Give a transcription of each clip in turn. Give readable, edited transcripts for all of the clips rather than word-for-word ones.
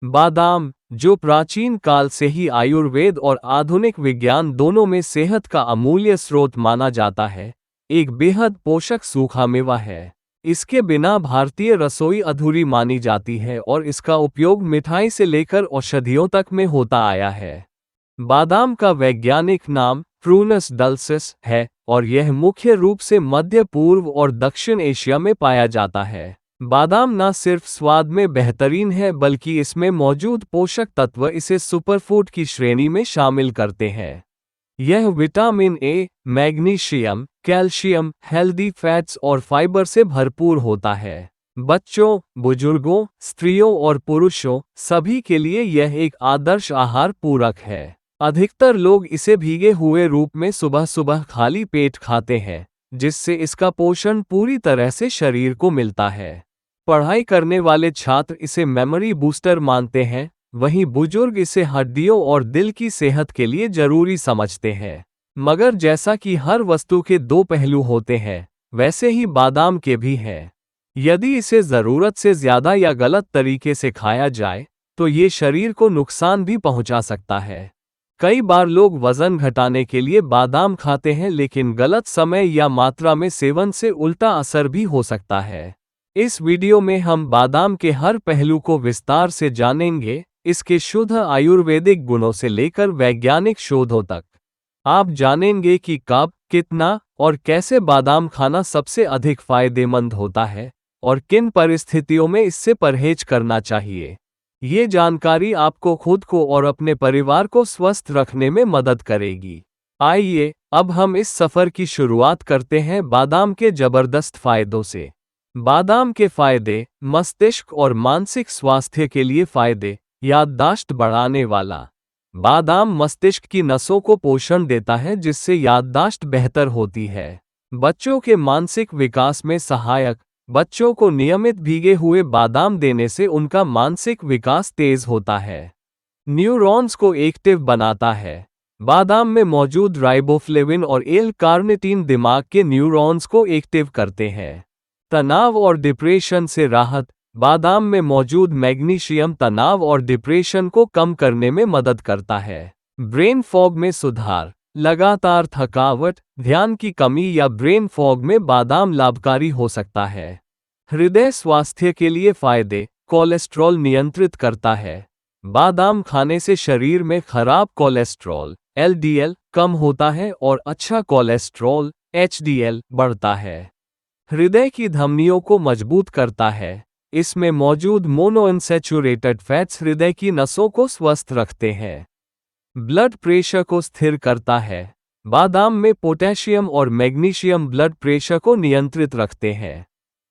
बादाम, जो प्राचीन काल से ही आयुर्वेद और आधुनिक विज्ञान दोनों में सेहत का अमूल्य स्रोत माना जाता है, एक बेहद पोषक सूखा मेवा है। इसके बिना भारतीय रसोई अधूरी मानी जाती है और इसका उपयोग मिठाई से लेकर औषधियों तक में होता आया है। बादाम का वैज्ञानिक नाम प्रूनस डल्सिस है और यह मुख्य रूप से मध्य पूर्व और दक्षिण एशिया में पाया जाता है। बादाम न सिर्फ स्वाद में बेहतरीन है बल्कि इसमें मौजूद पोषक तत्व इसे सुपरफूड की श्रेणी में शामिल करते हैं। यह vitamin A, magnesium, calcium, healthy fats और फाइबर से भरपूर होता है। बच्चों, बुजुर्गों, स्त्रियों और पुरुषों सभी के लिए यह एक आदर्श आहार पूरक है। अधिकतर लोग इसे भीगे हुए रूप में सुबह सुबह खाली पेट खाते हैं, जिससे इसका पोषण पूरी तरह से शरीर को मिलता है। पढ़ाई करने वाले छात्र इसे मेमोरी बूस्टर मानते हैं, वहीं बुजुर्ग इसे हड्डियों और दिल की सेहत के लिए जरूरी समझते हैं। मगर जैसा कि हर वस्तु के दो पहलू होते हैं, वैसे ही बादाम के भी हैं। यदि इसे ज़रूरत से ज़्यादा या गलत तरीके से खाया जाए, तो ये शरीर को नुकसान भी पहुंचा सकता है। कई बार लोग वजन घटाने के लिए बादाम खाते हैं, लेकिन गलत समय या मात्रा में सेवन से उल्टा असर भी हो सकता है। इस वीडियो में हम बादाम के हर पहलू को विस्तार से जानेंगे, इसके शुद्ध आयुर्वेदिक गुणों से लेकर वैज्ञानिक शोधों तक। आप जानेंगे कि कब, कितना और कैसे बादाम खाना सबसे अधिक फायदेमंद होता है और किन परिस्थितियों में इससे परहेज करना चाहिए। ये जानकारी आपको खुद को और अपने परिवार को स्वस्थ रखने में मदद करेगी। आइए अब हम इस सफ़र की शुरुआत करते हैं बादाम के ज़बरदस्त फ़ायदों से। बादाम के फायदे: मस्तिष्क और मानसिक स्वास्थ्य के लिए फायदे। याददाश्त बढ़ाने वाला। बादाम मस्तिष्क की नसों को पोषण देता है, जिससे याददाश्त बेहतर होती है। बच्चों के मानसिक विकास में सहायक। बच्चों को नियमित भीगे हुए बादाम देने से उनका मानसिक विकास तेज होता है। न्यूरॉन्स को एक्टिव बनाता है। बादाम में मौजूद राइबोफ्लेविन और एल-कार्निटीन दिमाग के न्यूरॉन्स को एक्टिव करते हैं। तनाव और डिप्रेशन से राहत। बादाम में मौजूद मैग्नीशियम तनाव और डिप्रेशन को कम करने में मदद करता है। ब्रेन फॉग में सुधार। लगातार थकावट, ध्यान की कमी या ब्रेन फॉग में बादाम लाभकारी हो सकता है। हृदय स्वास्थ्य के लिए फायदे। कोलेस्ट्रॉल नियंत्रित करता है। बादाम खाने से शरीर में खराब कोलेस्ट्रॉल (एलडीएल) कम होता है और अच्छा कोलेस्ट्रॉल (एचडीएल) बढ़ता है। हृदय की धमनियों को मजबूत करता है। इसमें मौजूद मोनोअनसैचुरेटेड फैट्स हृदय की नसों को स्वस्थ रखते हैं। ब्लड प्रेशर को स्थिर करता है। बादाम में पोटेशियम और मैग्नीशियम ब्लड प्रेशर को नियंत्रित रखते हैं।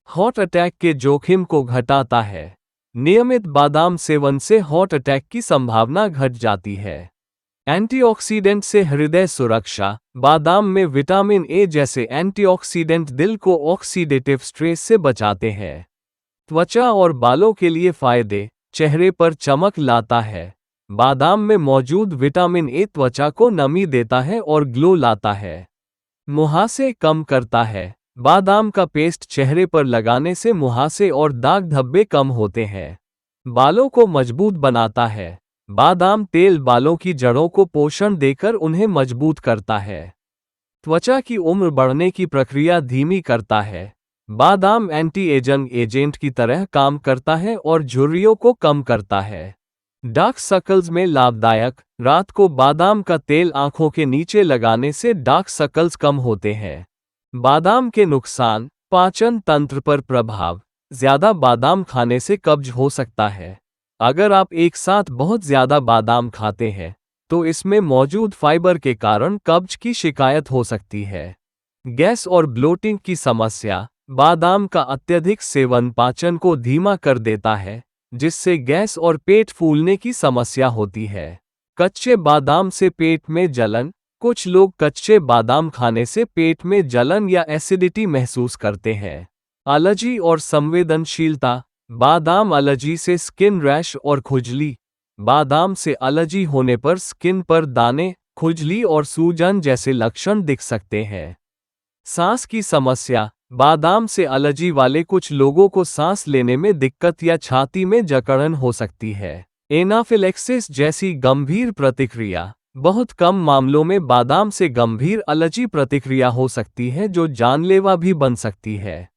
हार्ट अटैक के जोखिम को घटाता है। नियमित बादाम सेवन से हार्ट अटैक की संभावना घट जाती है। एंटीऑक्सीडेंट से हृदय सुरक्षा। बादाम में विटामिन ए जैसे एंटीऑक्सीडेंट दिल को ऑक्सीडेटिव स्ट्रेस से बचाते हैं। त्वचा और बालों के लिए फायदे। चेहरे पर चमक लाता है। बादाम में मौजूद विटामिन ए त्वचा को नमी देता है और ग्लो लाता है। मुहासे कम करता है। बादाम का पेस्ट चेहरे पर लगाने से मुहासे और दाग धब्बे कम होते हैं। बालों को मजबूत बनाता है। बादाम तेल बालों की जड़ों को पोषण देकर उन्हें मजबूत करता है। त्वचा की उम्र बढ़ने की प्रक्रिया धीमी करता है। बादाम एंटी एजिंग एजेंट की तरह काम करता है और झुर्रियों को कम करता है। डार्क सर्कल्स में लाभदायक। रात को बादाम का तेल आंखों के नीचे लगाने से डार्क सर्कल्स कम होते हैं। बादाम के नुकसान। पाचन तंत्र पर प्रभाव। ज़्यादा बादाम खाने से कब्ज हो सकता है। अगर आप एक साथ बहुत ज़्यादा बादाम खाते हैं, तो इसमें मौजूद फाइबर के कारण कब्ज की शिकायत हो सकती है। गैस और ब्लोटिंग की समस्या। बादाम का अत्यधिक सेवन पाचन को धीमा कर देता है, जिससे गैस और पेट फूलने की समस्या होती है। कच्चे बादाम से पेट में जलन। कुछ लोग कच्चे बादाम खाने से पेट में जलन या एसिडिटी महसूस करते हैं। एलर्जी और संवेदनशीलता। बादाम एलर्जी से स्किन रैश और खुजली। बादाम से एलर्जी होने पर स्किन पर दाने, खुजली और सूजन जैसे लक्षण दिख सकते हैं। सांस की समस्या। बादाम से एलर्जी वाले कुछ लोगों को सांस लेने में दिक्कत या छाती में जकड़न हो सकती है। एनाफिलेक्सिस जैसी गंभीर प्रतिक्रिया। बहुत कम मामलों में बादाम से गंभीर एलर्जी प्रतिक्रिया हो सकती है जो जानलेवा भी बन सकती है।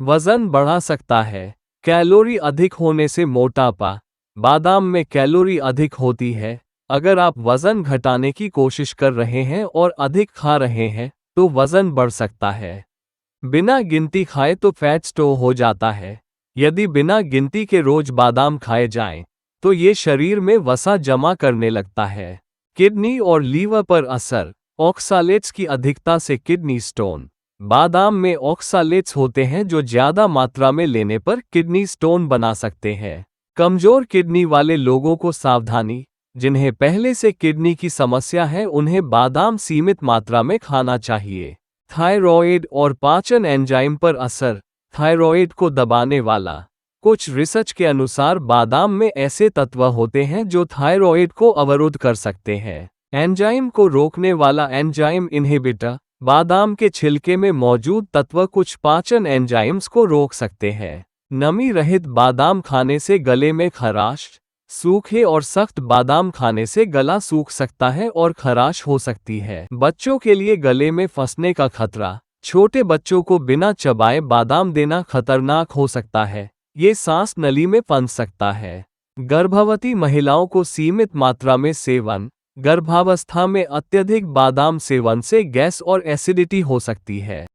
वजन बढ़ा सकता है। कैलोरी अधिक होने से मोटापा। बादाम में कैलोरी अधिक होती है। अगर आप वजन घटाने की कोशिश कर रहे हैं और अधिक खा रहे हैं तो वजन बढ़ सकता है। बिना गिनती खाए तो फैट स्टोर हो जाता है। यदि बिना गिनती के रोज बादाम खाए जाएं, तो ये शरीर में वसा जमा करने लगता है। किडनी और लीवर पर असर। ऑक्सालेट्स की अधिकता से किडनी स्टोन। बादाम में ऑक्सालेट्स होते हैं जो ज्यादा मात्रा में लेने पर किडनी स्टोन बना सकते हैं। कमजोर किडनी वाले लोगों को सावधानी। जिन्हें पहले से किडनी की समस्या है उन्हें बादाम सीमित मात्रा में खाना चाहिए। थायराइड और पाचन एंजाइम पर असर। थायराइड को दबाने वाला। कुछ रिसर्च के अनुसार बादाम में ऐसे तत्व होते हैं जो थायराइड को अवरुद्ध कर सकते हैं। एंजाइम को रोकने वाला एंजाइम इन्हिबिटर। बादाम के छिलके में मौजूद तत्व कुछ पाचन एंजाइम्स को रोक सकते हैं। नमी रहित बादाम खाने से गले में खराश। सूखे और सख्त बादाम खाने से गला सूख सकता है और खराश हो सकती है। बच्चों के लिए गले में फंसने का खतरा। छोटे बच्चों को बिना चबाए बादाम देना खतरनाक हो सकता है। ये सांस नली में फंस सकता है। गर्भवती महिलाओं को सीमित मात्रा में सेवन। गर्भावस्था में अत्यधिक बादाम सेवन से गैस और एसिडिटी हो सकती है।